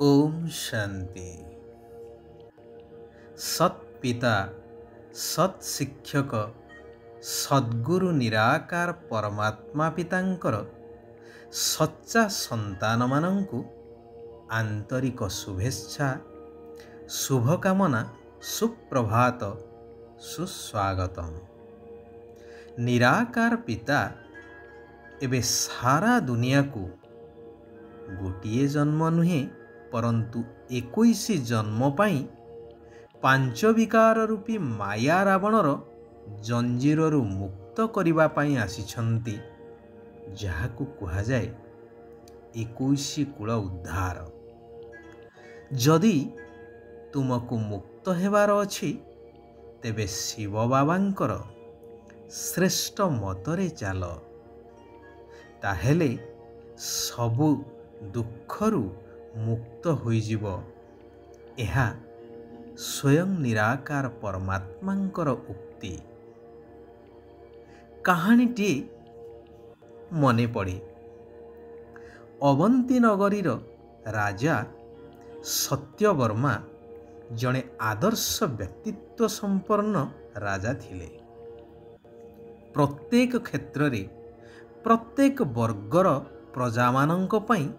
ओम शांति। सत्पिता सत्शिक्षक सद्गुरु निराकार परमात्मा पितांकर सच्चा संतान मानंकु आंतरिक शुभेच्छा शुभकामना सुप्रभात सुस्वागतम। निराकार पिता एबे सारा दुनिया को गोटिए जन्म नुहे परंतु 21 जन्म पाई पांच विकार रूपी माया रावणर जंजीररु मुक्त करिबा पाई आसिछंती, जाहाकु कुहा जाए 21 कुल उद्धार। जदि तुमको मुक्त हेबार अछि तेबे शिव बाबांकर श्रेष्ठ मतरे चाल, ताहेले सबु दुखरु मुक्त होइजिब। एहा स्वयं निराकार परमात्मांकर उक्ति। कहानीटी मने पड़े। अवंती नगरीर राजा सत्यवर्मा जड़े आदर्श व्यक्तित्व संपन्न राजा थिले। प्रत्येक क्षेत्र रे प्रत्येक वर्गर प्रजामानंक पई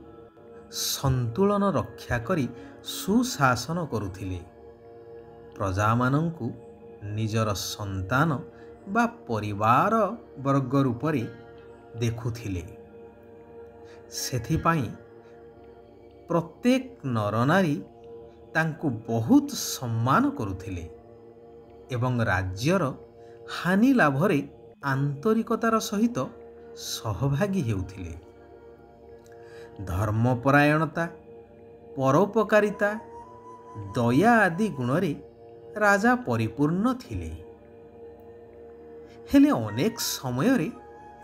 संतुलन रक्षा करी सुशासन करुथिले। प्रजामानंकु निजर संतान बा परिवार वर्ग रूपरे देखुथिले। सेथिपाई प्रत्येक नरनारी तांकु बहुत सम्मान करुथिले एवं राज्यर हानि लाभरे आंतरिकतार सहित सहभागी हेउथिले। धर्मपरायणता परोपकारिता दया आदि गुणरे राजा परिपूर्ण थिले। हेले अनेक समय रे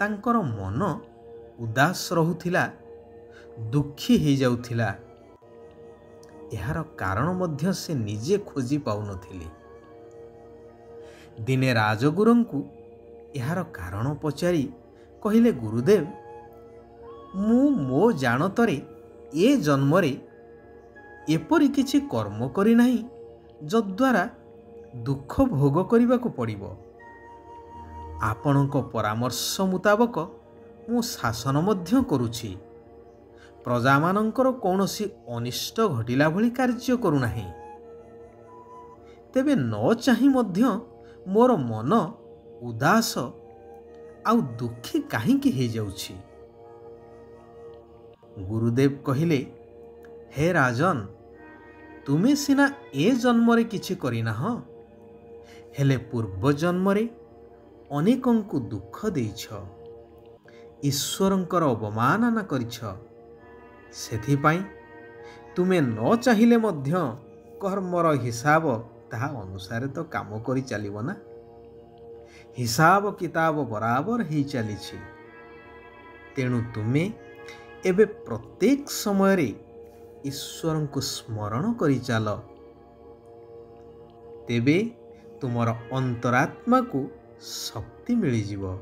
तांकर मन उदास रहुथिला, दुखी हो जाउथिला। एहार कारण मध्य से निजे खोजी पाउनथिले। दिने राजगुरुंकु एहार कारण पचारि कहिले, गुरुदेव मु मो जानतरे ए जन्मरे एपरि किछि कर्म करि नाही जद्वारा दुख भोग करिबाकु पड़िबो। आपणको परामर्श मुताबक मु शासन मध्य करुछि, प्रजामानंकर कौनसी अनिष्ट घटिला भली कार्य करू नाही। तेबे न चाहि मध्य मोर मन उदास आउ दुखी काहींकि हे जाउछि। गुरुदेव कहिले, हे राजन, तुमे सिना ए जन्मरे किछि करिना हो, हेले पूर्व जन्मरे अनेकंकु दुख देइछ, ईश्वरंकर अवमानना करिछ। सेथिपाई तुमे न चाहिले मध्य कर्मर हिसाब ताहा अनुसारे तो काम करि चलिबो ना। हिसाब किताब बराबर ही चलिछि। तेणु तुमे एबे प्रत्येक समय रे ईश्वर को स्मरण करि चाल, तेबे तुमर अंतरात्मा को शक्ति मिली जीवो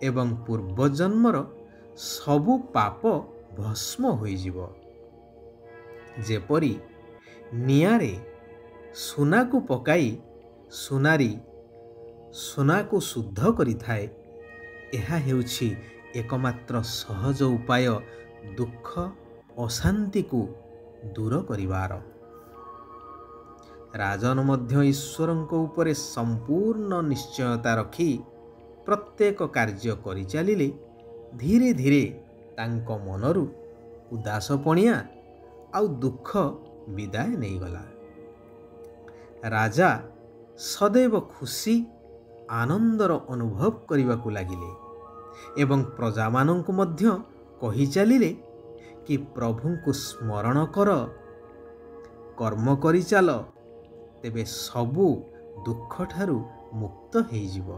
एवं पूर्व जन्मर सबु पाप भस्म होई जीवो। जेपरि नियारे सुना को पकाई सुनारी सुना को शुद्ध करि थाए, एहा हेउछि एकमात्र सहज उपाय दुख अशांति को दूर करिवार। राजन मध्य ईश्वरंको उपरे संपूर्ण निश्चयता रखी प्रत्येक कार्य करि चलिले धीरे धीरे तांको मनरु उदासपणिया आउ दुख विदाय नहीं गला। राजा सदैव खुशी आनंदर अनुभव करिबाकु लागिले एवं प्रजामानंकु मध्य कहि चलिले कि प्रभुंकु स्मरण कर, कर्म करि चाल, तेबे सबु दुख ठारु मुक्त हेइ जिवो।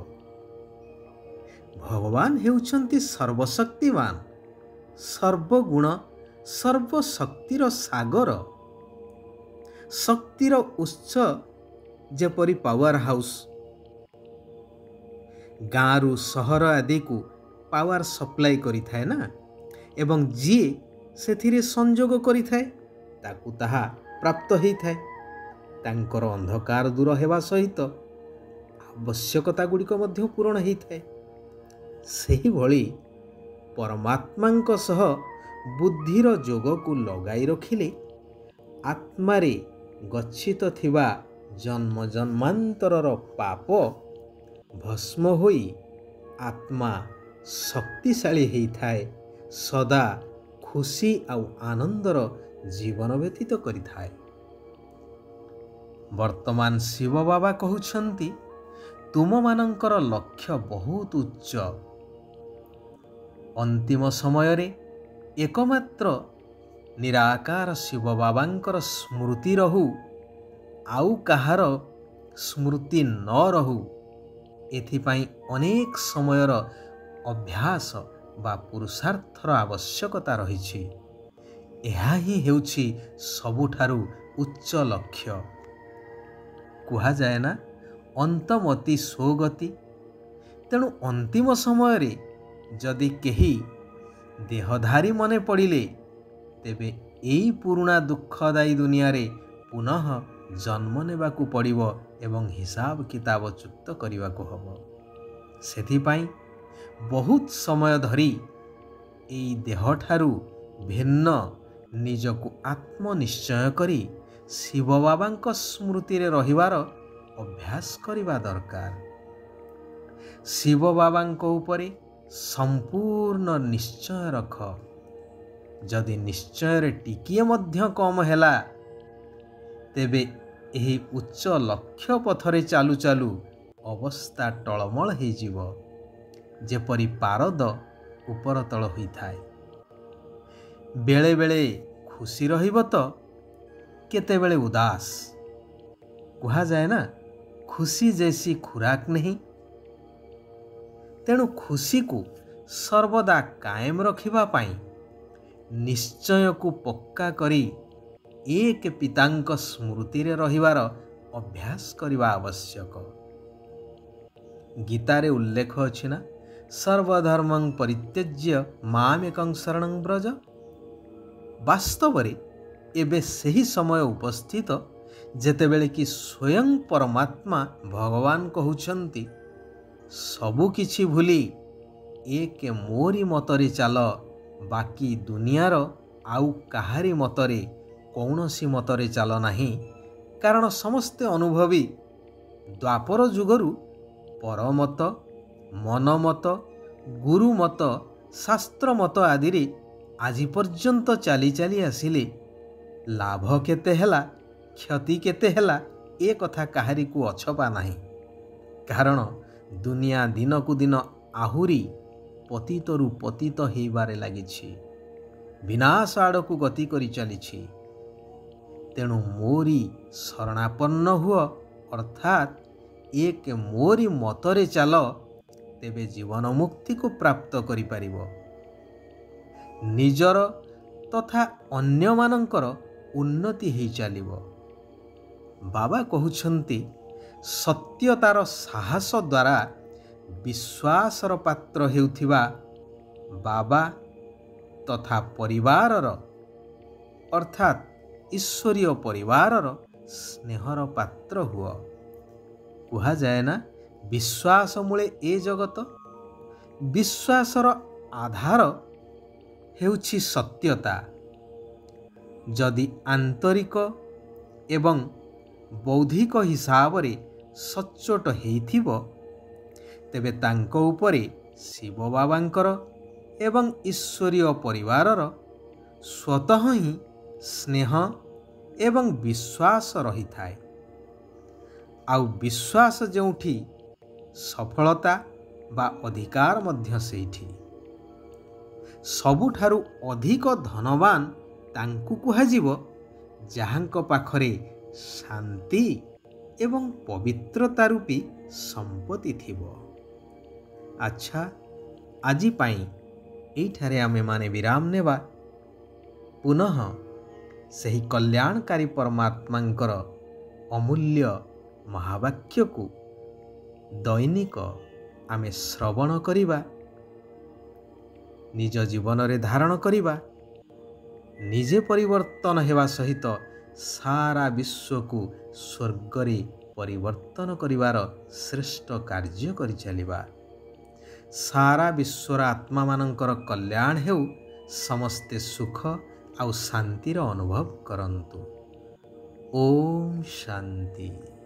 भगवान हेउछन्ति सर्वशक्तिमान, सर्वगुण सर्वशक्तिर सागर, शक्तिर उत्स जेपरि पावर हाउस। गाँरु सहर आदि को पावर सप्लाई करि थाए ना, एवं जी सेथिरे संजोग करि थाए ତାକୁ ତାହା ପ୍ରାପ୍ତ ହେଇଥାଏ। ତାଙ୍କର ଅନ୍ଧକାର ଦୂର ହେବା ସହିତ ଆବଶ୍ୟକତା ଗୁଡ଼ିକ ମଧ୍ୟ ପୂରଣ ହେଇଥାଏ। ସେହିଭଳି ପରମାତ୍ମାଙ୍କ ସହ ବୁଦ୍ଧିର ଯୋଗକୁ ଲଗାଇ ରଖିଲେ ଆତ୍ମାରେ ଗଚ୍ଛିତ ଥିବା ଜନ୍ମ ଜନ୍ମାନ୍ତରର ପାପ ଭସ୍ମ ହୋଇ ଆତ୍ମା ଶକ୍ତିଶାଳୀ ହେଇଥାଏ, ସଦା ଖୁସି ଆଉ ଆନନ୍ଦର ଜୀବନ ବ୍ୟତୀତ କରିଥାଏ। ବର୍ତ୍ତମାନ ଶିବ ବାବା କହୁଛନ୍ତି, ତୁମମାନଙ୍କର ଲକ୍ଷ୍ୟ ବହୁତ ଉଚ୍ଚ। ଅନ୍ତିମ ସମୟରେ ଏକମାତ୍ର ନିରାକାର ଶିବ ବାବାଙ୍କର ସ୍ମୃତି ରହୁ, ଆଉ କାହାର ସ୍ମୃତି ନ ରହୁ। ଏଥିପାଇଁ ଅନେକ ସମୟର ଅଭ୍ୟାସ ବା ପୁରୁଷାର୍ଥର ଆବଶ୍ୟକତା ରହିଛି। ଏହା ହିଁ ହେଉଛି ସବୁଠାରୁ ଉଚ୍ଚ ଲକ୍ଷ୍ୟ। କୁହାଯାଏ ନା, ଅନ୍ତମତି ସ୍ୱଗତି। ତେଣୁ ଅନ୍ତିମ ସମୟରେ ଯଦି କେହି ଦେହଧାରୀ ମନେ ପଡ଼ିଲେ, ତେବେ ଏଇ ପୁରୁଣା ଦୁଃଖଦାୟୀ ଦୁନିଆରେ ପୁନଃ ଜନ୍ମ ନେବାକୁ ପଡ଼ିବ ଏବଂ ହିସାବ କିତାବ ଚୁକ୍ତ କରିବାକୁ ହେବ। ସେଥିପାଇଁ ବହୁତ ସମୟ ଧରି ଏଇ ଦେହଠାରୁ ଭିନ୍ନ ନିଜକୁ ଆତ୍ମନିଶ୍ଚୟ କରି ଶିବ ବାବାଙ୍କ ସ୍ମୃତିରେ ରହିବାର ଅଭ୍ୟାସ କରିବା ଦରକାର। ଶିବ ବାବାଙ୍କ ଉପରେ ସମ୍ପୂର୍ଣ୍ଣ ନିଶ୍ଚୟ ରଖ। ଯଦି ନିଶ୍ଚୟରେ ଟିକିଏ ମଧ୍ୟ କମ ହେଲା, ତେବେ ଏହି ଉଚ୍ଚ ଲକ୍ଷ୍ୟ ପଥରେ ଚାଲୁ ଚାଲୁ ଅବସ୍ଥା ଟଳମଳ ହୋଇଯିବ, ଯେପରି ପାରଦ ଉପର ତଳ ହୋଇଥାଏ। ବେଳେ ବେଳେ ଖୁସି ରହିବ ତ କେତେବେଳେ ଉଦାସ। କୁହାଯାଏ ନା, ଖୁସି ଜୈସି ଖୁରାକ ନାହିଁ। ତେଣୁ ଖୁସିକୁ ସର୍ବଦା କାଏମ ରଖିବା ପାଇଁ ନିଶ୍ଚୟକୁ ପକ୍କା କରି ଏକ ପିତାଙ୍କ ସ୍ମୃତିରେ ରହିବାର ଅଭ୍ୟାସ କରିବା ଆବଶ୍ୟକ। ଗୀତାରେ ଉଲ୍ଲେଖ ଅଛି ନା, ସର୍ବଧର୍ମଂ ପରିତ୍ୟଜ୍ୟ ମାମେକଂ ଶରଣଂ ବ୍ରଜ। ବାସ୍ତବରେ ଏବେ ସେହି ସମୟ ଉପସ୍ଥିତ ଯେତେବେଳେ କି ସ୍ୱୟଂ ପରମାତ୍ମା ଭଗବାନ କହୁଛନ୍ତି, ସବୁକିଛି ଭୁଲି ଏକ ମୋରି ମତରେ ଚାଲ, ବାକି ଦୁନିଆର ଆଉ କାହାରି ମତରେ କୌଣସି ମତରେ ଚାଲ ନାହିଁ। କାରଣ ସମସ୍ତେ ଅନୁଭବୀ ଦ୍ୱାପର ଯୁଗରୁ ପରମତ, ମନମତ, ଗୁରୁମତ, ଶାସ୍ତ୍ରମତ ଆଦିରେ ଆଜି ପର୍ଯ୍ୟନ୍ତ ଚାଲି ଚାଲି ଆସିଲେ ଲାଭ କେତେ ହେଲା, କ୍ଷତି କେତେ ହେଲା, ଏ କଥା କାହାରିକୁ ଅଛପା ନାହିଁ। କାରଣ ଦୁନିଆ ଦିନକୁ ଦିନ ଆହୁରି ପତିତରୁ ପତିତ ହେବାରେ ଲାଗିଛି, ବିନାଶ ଆଡ଼କୁ ଗତି କରି ଚାଲିଛି। ତେଣୁ ମୋରି ଶରଣାପନ୍ନ ହୁଅ, ଅର୍ଥାତ୍ ଏକ ମୋରି ମତରେ ଚାଲ, ତେବେ ଜୀବନ ମୁକ୍ତିକୁ ପ୍ରାପ୍ତ କରିପାରିବ। ନିଜର ତଥା ଅନ୍ୟମାନଙ୍କର ଉନ୍ନତି ହେଇ ଚାଲିବ। ବାବା କହୁଛନ୍ତି, ସତ୍ୟତାର ସାହସ ଦ୍ୱାରା ବିଶ୍ୱାସର ପାତ୍ର ହେଉଥିବା ବାବା ତଥା ପରିବାରର ଅର୍ଥାତ୍ ଈଶ୍ୱରୀୟ ପରିବାରର ସ୍ନେହର ପାତ୍ର ହୁଅ। କୁହାଯାଏ ନା, ବିଶ୍ୱାସ ମୂଳେ ଏ ଜଗତ। ବିଶ୍ୱାସର ଆଧାର ହେଉଛି ସତ୍ୟତା। ଯଦି ଆନ୍ତରିକ ଏବଂ ବୌଦ୍ଧିକ ହିସାବରେ ସଚ୍ଚୋଟ ହେଇଥିବ, ତେବେ ତାଙ୍କ ଉପରେ ଶିବ ବାବାଙ୍କର ଏବଂ ଈଶ୍ୱରୀୟ ପରିବାରର ସ୍ୱତଃ ହିଁ ସ୍ନେହ ଏବଂ ବିଶ୍ୱାସ ରହିଥାଏ। ଆଉ ବିଶ୍ୱାସ ଯେଉଁଠି, ସଫଳତା ବା ଅଧିକାର ମଧ୍ୟ ସେଇଠି। ସବୁଠାରୁ ଅଧିକ ଧନବାନ ତାଙ୍କୁ କୁହାଯିବ ଯାହାଙ୍କ ପାଖରେ ଶାନ୍ତି ଏବଂ ପବିତ୍ରତା ରୂପୀ ସମ୍ପତ୍ତି ଥିବ। ଆଚ୍ଛା, ଆଜି ପାଇଁ ଏଇଠାରେ ଆମେମାନେ ବିରାମ ନେବା। ପୁନଃ ସେହି କଲ୍ୟାଣକାରୀ ପରମାତ୍ମାଙ୍କର ଅମୂଲ୍ୟ ମହାବାକ୍ୟକୁ ଦୈନିକ ଆମେ ଶ୍ରବଣ କରିବା, ନିଜ ଜୀବନରେ ଧାରଣ କରିବା ନିଜେ ପରିବର୍ତ୍ତନ ହେବା ସହିତ ସାରା ବିଶ୍ୱକୁ ସ୍ୱର୍ଗରେ ପରିବର୍ତ୍ତନ କରିବାର ଶ୍ରେଷ୍ଠ କାର୍ଯ୍ୟ କରିଚାଲିବା। ସାରା ବିଶ୍ୱର ଆତ୍ମାମାନଙ୍କର କଲ୍ୟାଣ ହେଉ, ସମସ୍ତେ ସୁଖ ଆଉ ଶାନ୍ତିର ଅନୁଭବ କରନ୍ତୁ। ଓମ୍ ଶାନ୍ତି।